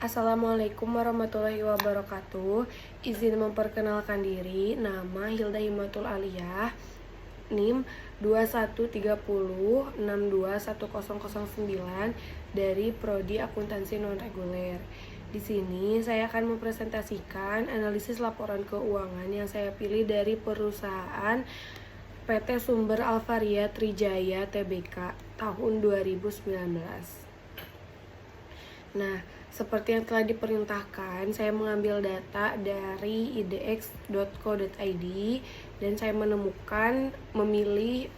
Assalamualaikum warahmatullahi wabarakatuh. Izin memperkenalkan diri, nama Hilda Himatul Aliyah, NIM 2130621009 dari Prodi Akuntansi Non-Reguler. Di sini saya akan mempresentasikan analisis laporan keuangan yang saya pilih dari perusahaan PT Sumber Alvaria Trijaya Tbk tahun 2019. Nah, seperti yang telah diperintahkan, saya mengambil data dari idx.co.id dan saya memilih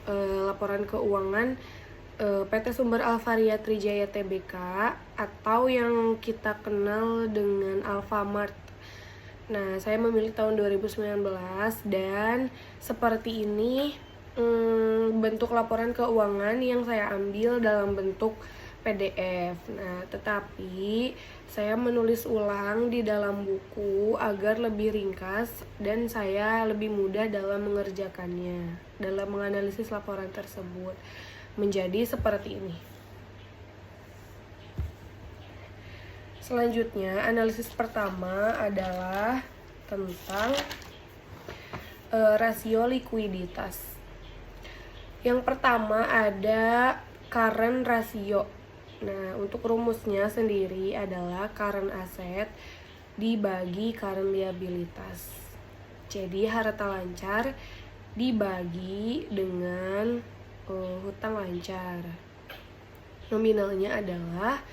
laporan keuangan PT Sumber Alvaria Trijaya Tbk atau yang kita kenal dengan Alfamart. Nah, saya memilih tahun 2019 dan seperti ini bentuk laporan keuangan yang saya ambil dalam bentuk PDF. Nah, tetapi saya menulis ulang di dalam buku agar lebih ringkas dan saya lebih mudah dalam mengerjakannya, dalam menganalisis laporan tersebut menjadi seperti ini. Selanjutnya, analisis pertama adalah tentang rasio likuiditas. Yang pertama ada current ratio. Nah, untuk rumusnya sendiri adalah current asset dibagi current liabilitas. Jadi harta lancar dibagi dengan hutang lancar. Nominalnya adalah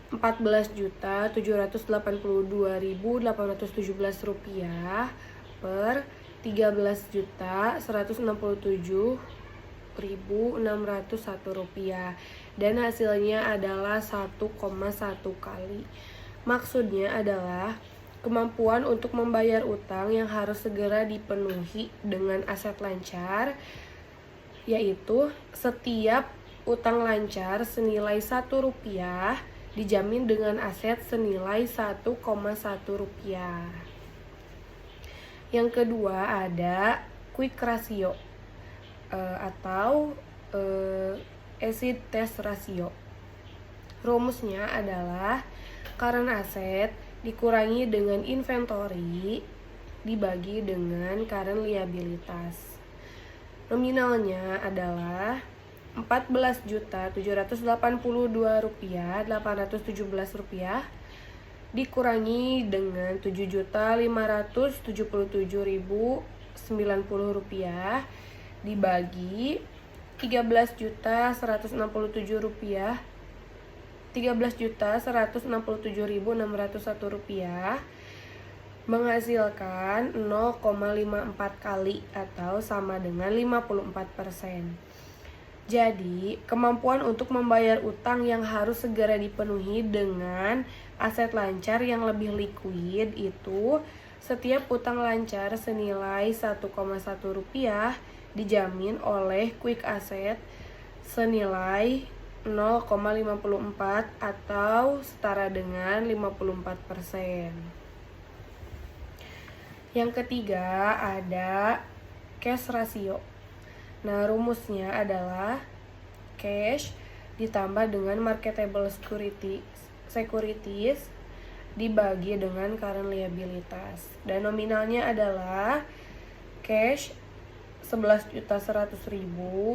Rp14.782.817 per Rp13.167.601 dan hasilnya adalah 1,1 kali. Maksudnya adalah kemampuan untuk membayar utang yang harus segera dipenuhi dengan aset lancar, yaitu setiap utang lancar senilai Rp1 dijamin dengan aset senilai Rp1,1. Yang kedua ada quick ratio atau acid test ratio. Rumusnya adalah current asset dikurangi dengan inventory dibagi dengan current liabilitas. Nominalnya adalah Rp14.782.817 dikurangi dengan Rp7.577.090 dibagi Rp13.167.601 menghasilkan 0,54 kali atau sama dengan 54%. Jadi, kemampuan untuk membayar utang yang harus segera dipenuhi dengan aset lancar yang lebih likuid itu setiap utang lancar senilai Rp1,1 dijamin oleh quick asset senilai 0,54 atau setara dengan 54%. Yang ketiga ada cash ratio. Nah, rumusnya adalah cash ditambah dengan marketable securities dibagi dengan current liabilitas. Dan nominalnya adalah cash Rp11.100.000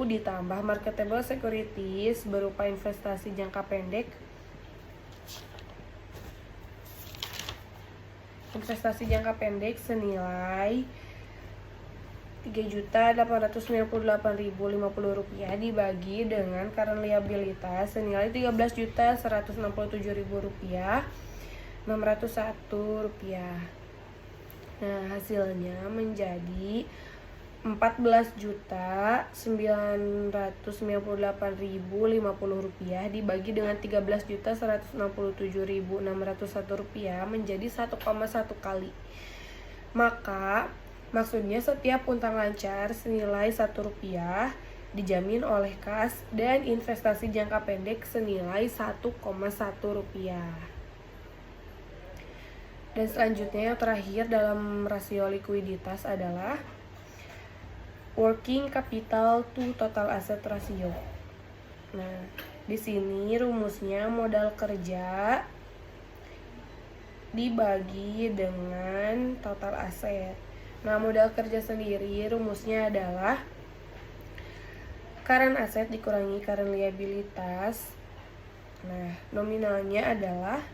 ditambah marketable securities berupa investasi jangka pendek. Investasi jangka pendek senilai Rp3.898.050 dibagi dengan current liabilitas senilai Rp13.167.601. Nah, hasilnya menjadi Rp14.998.050 dibagi dengan Rp13.167.601 menjadi 1,1 kali. Maka maksudnya setiap utang lancar senilai Rp1 dijamin oleh kas dan investasi jangka pendek senilai Rp1,1. Dan selanjutnya yang terakhir dalam rasio likuiditas adalah working capital to total asset ratio. Nah, di sini rumusnya modal kerja dibagi dengan total aset. Nah, modal kerja sendiri rumusnya adalah current asset dikurangi current liabilitas. Nah, nominalnya adalah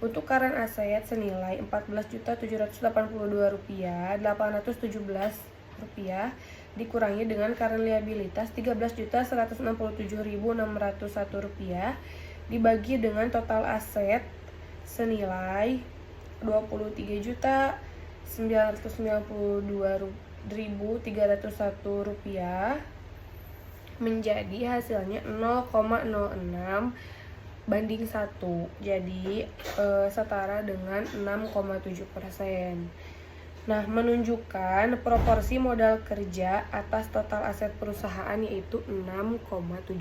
untuk current asset senilai Rp14.782.817 dikurangi dengan current liabilitas Rp13.167.601 dibagi dengan total aset senilai Rp23.992.301 menjadi hasilnya 0,06 banding 1. Jadi setara dengan 6,7%. Nah, menunjukkan proporsi modal kerja atas total aset perusahaan yaitu 6,7%.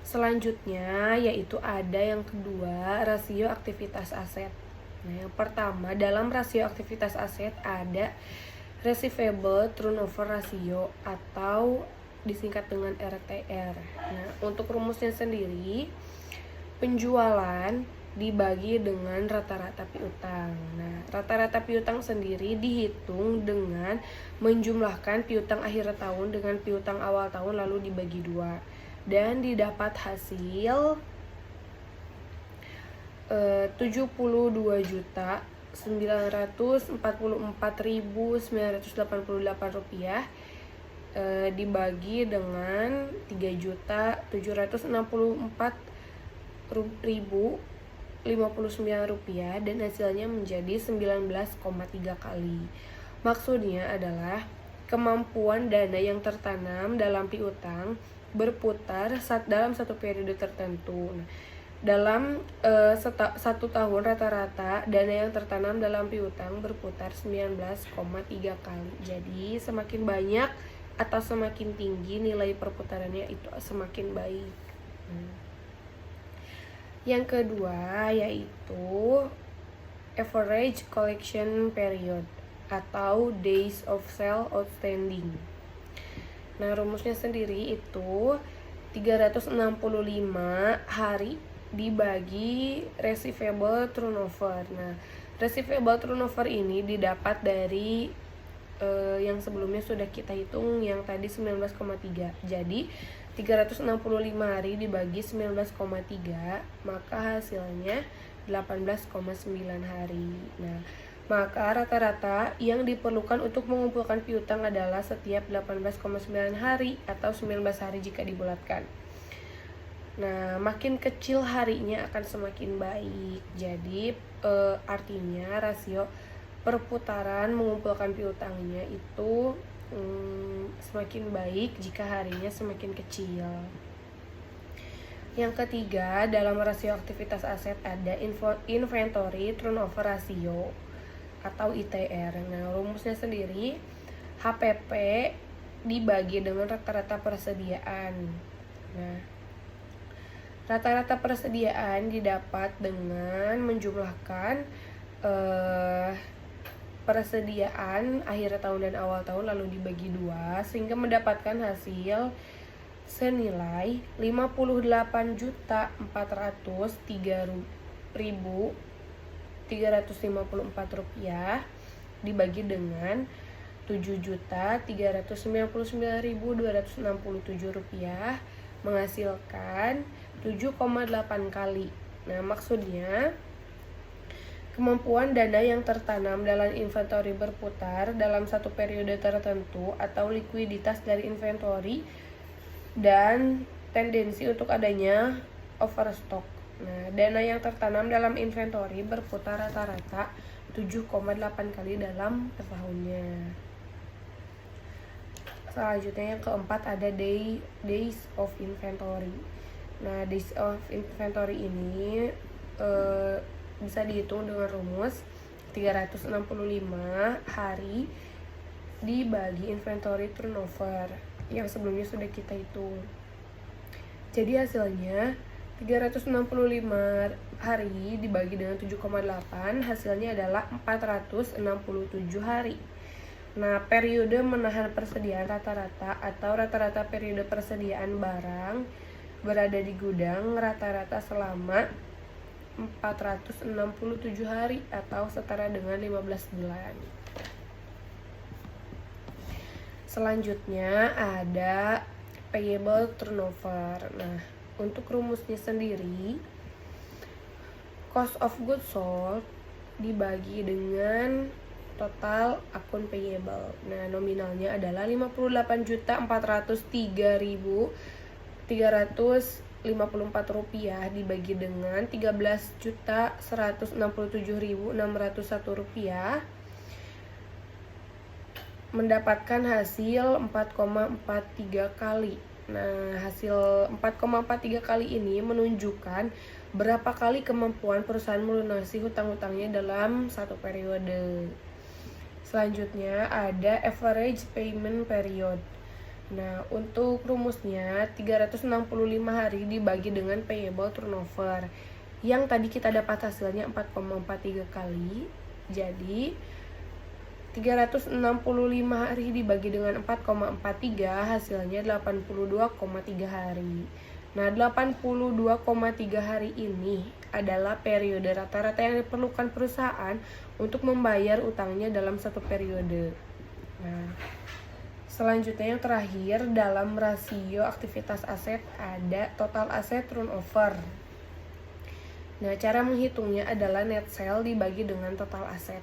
Selanjutnya yaitu ada yang kedua, rasio aktivitas aset. Nah, yang pertama dalam rasio aktivitas aset ada receivable turnover ratio atau disingkat dengan RTR. Nah, untuk rumusnya sendiri, penjualan dibagi dengan rata-rata piutang. Nah, rata-rata piutang sendiri dihitung dengan menjumlahkan piutang akhir tahun dengan piutang awal tahun lalu dibagi 2 dan didapat hasil 72.944.988 rupiah dibagi dengan 3.764.059 rupiah dan hasilnya menjadi 19,3 kali. Maksudnya adalah kemampuan dana yang tertanam dalam piutang berputar dalam satu periode tertentu. Nah, dalam satu tahun rata-rata dana yang tertanam dalam piutang berputar 19,3 kali. Jadi semakin banyak atau semakin tinggi nilai perputarannya itu semakin baik. Yang kedua yaitu average collection period atau days of sale outstanding. Nah, rumusnya sendiri itu 365 hari dibagi receivable turnover. Nah, receivable turnover ini didapat dari yang sebelumnya sudah kita hitung yang tadi 19,3. Jadi 365 hari dibagi 19,3 maka hasilnya 18,9 hari. Nah, maka rata-rata yang diperlukan untuk mengumpulkan piutang adalah setiap 18,9 hari atau 19 hari jika dibulatkan. Nah, makin kecil harinya akan semakin baik. Jadi artinya rasio perputaran mengumpulkan piutangnya itu semakin baik jika harinya semakin kecil. Yang ketiga, dalam rasio aktivitas aset ada inventory turnover ratio atau ITR. Nah, rumusnya sendiri HPP dibagi dengan rata-rata persediaan. Nah, rata-rata persediaan didapat dengan menjumlahkan persediaan akhir tahun dan awal tahun lalu dibagi 2 sehingga mendapatkan hasil senilai 58.403.354 rupiah dibagi dengan 7.399.267 rupiah menghasilkan 7,8 kali. Nah, maksudnya kemampuan dana yang tertanam dalam inventory berputar dalam satu periode tertentu atau likuiditas dari inventory dan tendensi untuk adanya overstock. Nah, dana yang tertanam dalam inventory berputar rata-rata 7,8 kali dalam tahunnya. Selanjutnya yang keempat ada days of inventory. Nah, days of inventory ini bisa dihitung dengan rumus 365 hari dibagi inventory turnover yang sebelumnya sudah kita hitung. Jadi hasilnya 365 hari dibagi dengan 7,8 hasilnya adalah 467 hari. Nah, periode menahan persediaan rata-rata atau rata-rata periode persediaan barang berada di gudang rata-rata selama 467 hari atau setara dengan 15 bulan. Selanjutnya ada payable turnover. Nah, untuk rumusnya sendiri, cost of goods sold dibagi dengan total akun payable. Nah, nominalnya adalah 58.403.354 rupiah dibagi dengan 13.167.601 rupiah, mendapatkan hasil 4,43 kali. Nah, hasil 4,43 kali ini menunjukkan berapa kali kemampuan perusahaan melunasi hutang-hutangnya dalam satu periode. Selanjutnya ada average payment period. Nah, untuk rumusnya 365 hari dibagi dengan payable turnover. Yang tadi kita dapat hasilnya 4,43 kali. Jadi 365 hari dibagi dengan 4,43 hasilnya 82,3 hari. Nah, 82,3 hari ini adalah periode rata-rata yang diperlukan perusahaan untuk membayar utangnya dalam satu periode. Nah, selanjutnya yang terakhir dalam rasio aktivitas aset ada total aset turnover. Nah, cara menghitungnya adalah net sale dibagi dengan total aset.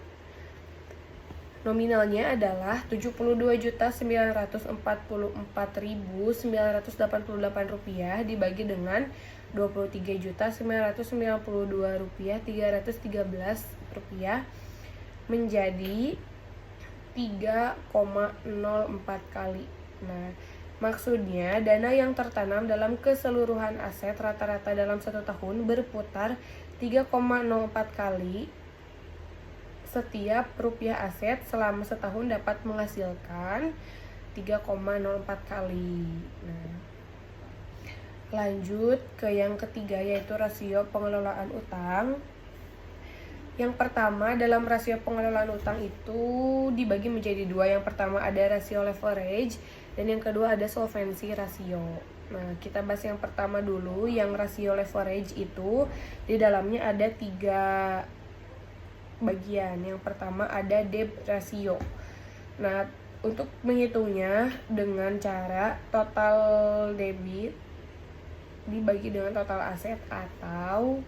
Nominalnya adalah Rp72.944.988 dibagi dengan Rp23.992.313 menjadi 3,04 kali. Nah, maksudnya dana yang tertanam dalam keseluruhan aset rata-rata dalam satu tahun berputar 3,04 kali setiap rupiah aset selama setahun dapat menghasilkan 3,04 kali. Nah, lanjut ke yang ketiga yaitu rasio pengelolaan utang. Yang pertama dalam rasio pengelolaan utang itu dibagi menjadi dua. Yang pertama ada rasio leverage dan yang kedua ada solvency rasio. Nah, kita bahas yang pertama dulu. Yang rasio leverage itu di dalamnya ada 3 bagian. Yang pertama ada debt ratio. Nah, untuk menghitungnya dengan cara total debit dibagi dengan total aset atau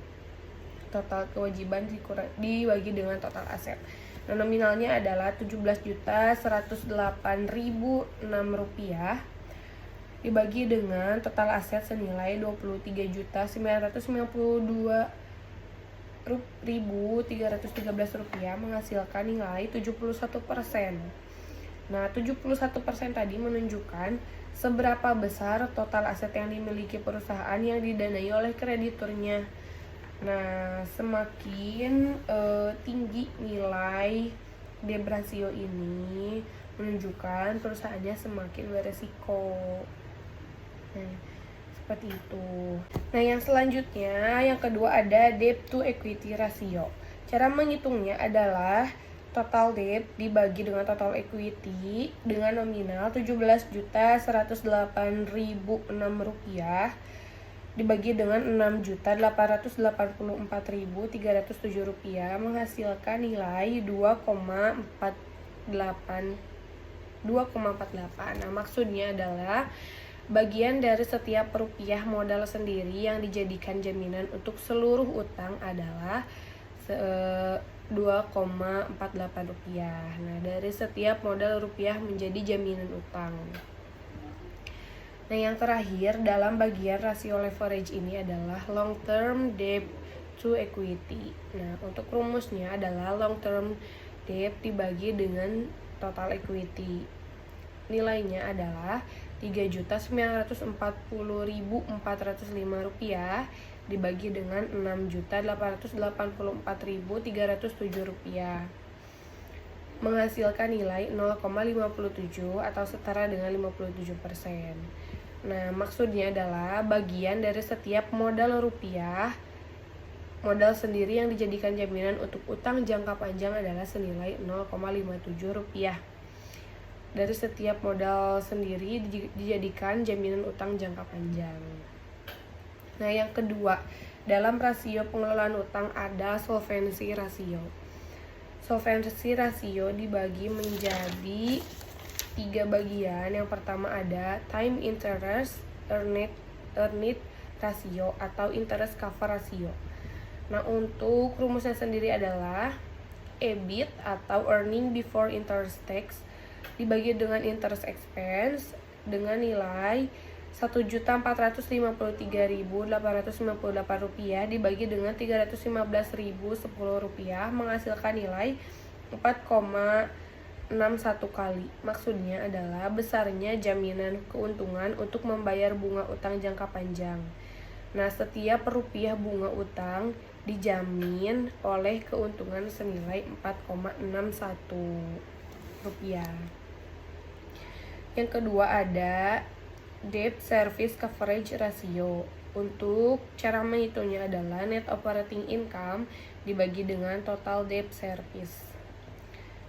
total kewajiban dibagi dengan total aset. Nah, nominalnya adalah Rp17.108.006 dibagi dengan total aset senilai Rp23.942.313 menghasilkan nilai 71%. Nah, 71% tadi menunjukkan seberapa besar total aset yang dimiliki perusahaan yang didanai oleh krediturnya. Nah, semakin tinggi nilai debt ratio ini menunjukkan perusahaannya semakin beresiko. Nah, seperti itu. Nah, yang selanjutnya, yang kedua ada debt to equity ratio. Cara menghitungnya adalah total debt dibagi dengan total equity dengan nominal Rp17.108.006 dibagi dengan Rp6.884.307 menghasilkan nilai 2,48. Nah, maksudnya adalah bagian dari setiap rupiah modal sendiri yang dijadikan jaminan untuk seluruh utang adalah 2,48 rupiah. Nah, dari setiap modal rupiah menjadi jaminan utang. Nah, yang terakhir dalam bagian rasio leverage ini adalah long term debt to equity. Nah, untuk rumusnya adalah long term debt dibagi dengan total equity. Nilainya adalah Rp3.940.405 dibagi dengan Rp6.884.307 menghasilkan nilai 0,57 atau setara dengan 57%. Nah, maksudnya adalah bagian dari setiap modal rupiah, modal sendiri yang dijadikan jaminan untuk utang jangka panjang adalah senilai 0,57 rupiah. Dari setiap modal sendiri dijadikan jaminan utang jangka panjang. Nah, yang kedua, Dalam rasio pengelolaan utang ada solvency ratio. Solvency ratio dibagi menjadi 3 bagian. Yang pertama ada time interest earned ratio atau interest cover ratio. Nah, untuk rumusnya sendiri adalah EBIT atau earning before interest tax dibagi dengan interest expense dengan nilai Rp1.453.898 dibagi dengan Rp315.010 menghasilkan nilai 4,61 kali. Maksudnya adalah besarnya jaminan keuntungan untuk membayar bunga utang jangka panjang. Nah, setiap rupiah bunga utang dijamin oleh keuntungan senilai 4,61 rupiah. Yang kedua ada debt service coverage ratio. Untuk cara menghitungnya adalah net operating income dibagi dengan total debt service.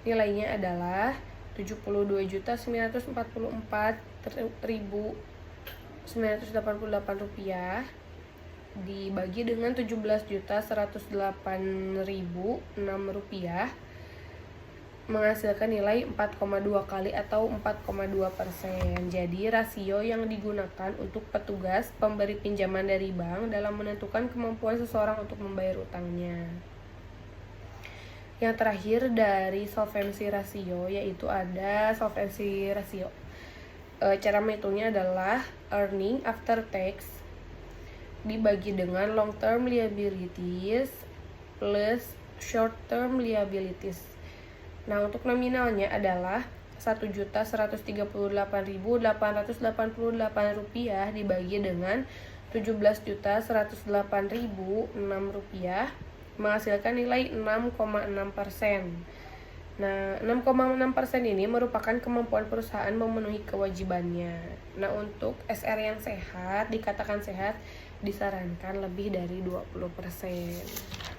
Nilainya adalah Rp72.944.988 dibagi dengan Rp17.108.006 menghasilkan nilai 4,2 kali atau 4,2%. Jadi rasio yang digunakan untuk petugas pemberi pinjaman dari bank dalam menentukan kemampuan seseorang untuk membayar utangnya. Yang terakhir dari solvency ratio yaitu ada solvency ratio. Cara menghitungnya adalah earning after tax dibagi dengan long term liabilities plus short term liabilities. Nah, untuk nominalnya adalah Rp1.138.888 dibagi dengan Rp17.108.006 menghasilkan nilai 6,6%. Nah, 6,6% ini merupakan kemampuan perusahaan memenuhi kewajibannya. Nah, untuk SR yang sehat, dikatakan sehat, disarankan lebih dari 20%.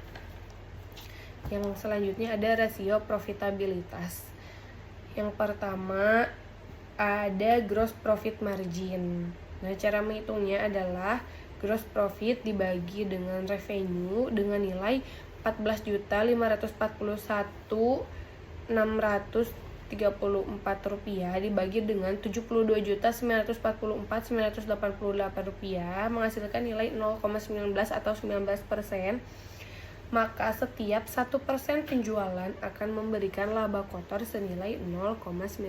Yang selanjutnya ada rasio profitabilitas. Yang pertama ada gross profit margin. Nah, cara menghitungnya adalah gross profit dibagi dengan revenue dengan nilai Rp14.541.634 dibagi dengan Rp72.944.988 menghasilkan nilai 0,19 atau 19%. Maka setiap 1% penjualan akan memberikan laba kotor senilai 0,19%.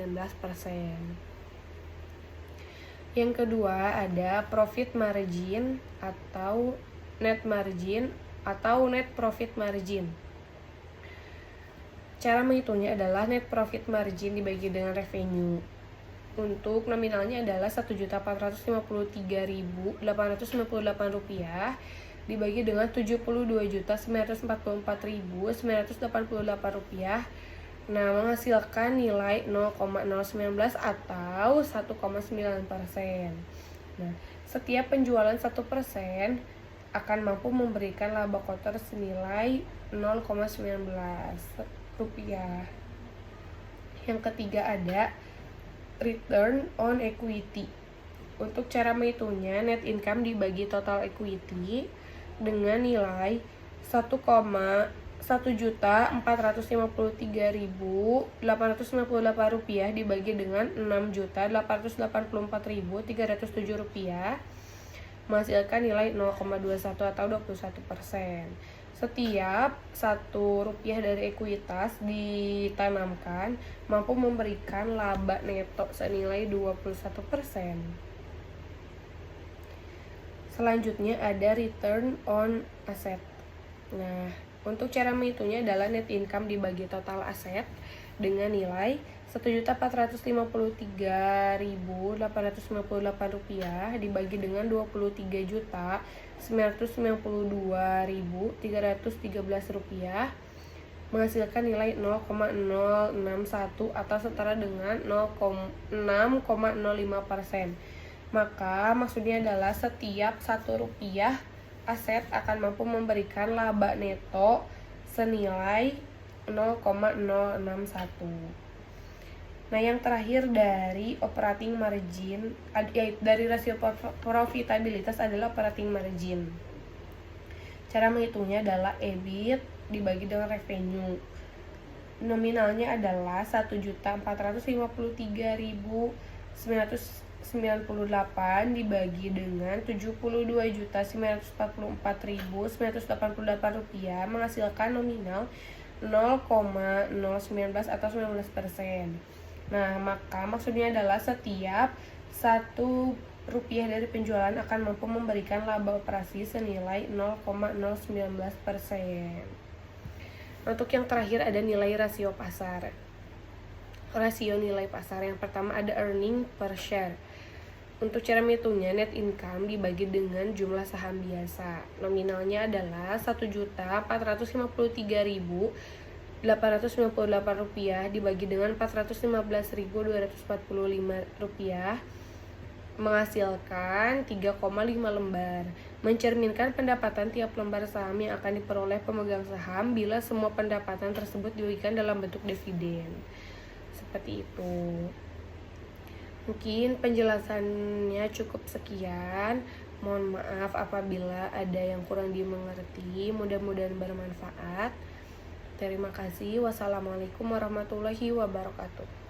Yang kedua ada profit margin atau net margin atau net profit margin. Cara menghitungnya adalah net profit margin dibagi dengan revenue. Untuk nominalnya adalah Rp1.453.898 dibagi dengan Rp72.944.988. Nah, menghasilkan nilai 0,019 atau 1,9%. Nah, setiap penjualan 1% akan mampu memberikan laba kotor senilai 0,19 rupiah. Yang ketiga ada return on equity. Untuk cara menghitungnya, net income dibagi total equity dengan nilai Rp1.453.898 dibagi dengan Rp6.884.307 menghasilkan nilai 0,21 atau 21%. Setiap Rp1 dari ekuitas ditanamkan mampu memberikan laba neto senilai 21%. Selanjutnya ada return on asset. Nah, untuk cara menghitungnya adalah net income dibagi total aset dengan nilai Rp1.453.898 dibagi dengan Rp23.992.313 menghasilkan nilai 0,061 atau setara dengan 6,05%. Maka maksudnya adalah setiap Rp1 aset akan mampu memberikan laba neto senilai 0,061. Nah, yang terakhir dari operating margin dari rasio profitabilitas adalah operating margin. Cara menghitungnya adalah EBIT dibagi dengan revenue. Nominalnya adalah 1.453.998 dibagi dengan 72.944.988 rupiah menghasilkan nominal 0,019 atau 19%. Nah, maka maksudnya adalah setiap 1 rupiah dari penjualan akan mampu memberikan laba operasi senilai 0,019%. Untuk yang terakhir ada nilai rasio pasar. Rasio nilai pasar yang pertama ada earning per share. Untuk cara menghitungnya, net income dibagi dengan jumlah saham biasa. Nominalnya adalah 1.453.898 rupiah dibagi dengan 415.245 rupiah menghasilkan 3,5 lembar, mencerminkan pendapatan tiap lembar saham yang akan diperoleh pemegang saham bila semua pendapatan tersebut dibagikan dalam bentuk dividen. Seperti itu. Mungkin penjelasannya cukup sekian. Mohon maaf apabila ada yang kurang dimengerti. Mudah-mudahan bermanfaat. Terima kasih. Wassalamualaikum warahmatullahi wabarakatuh.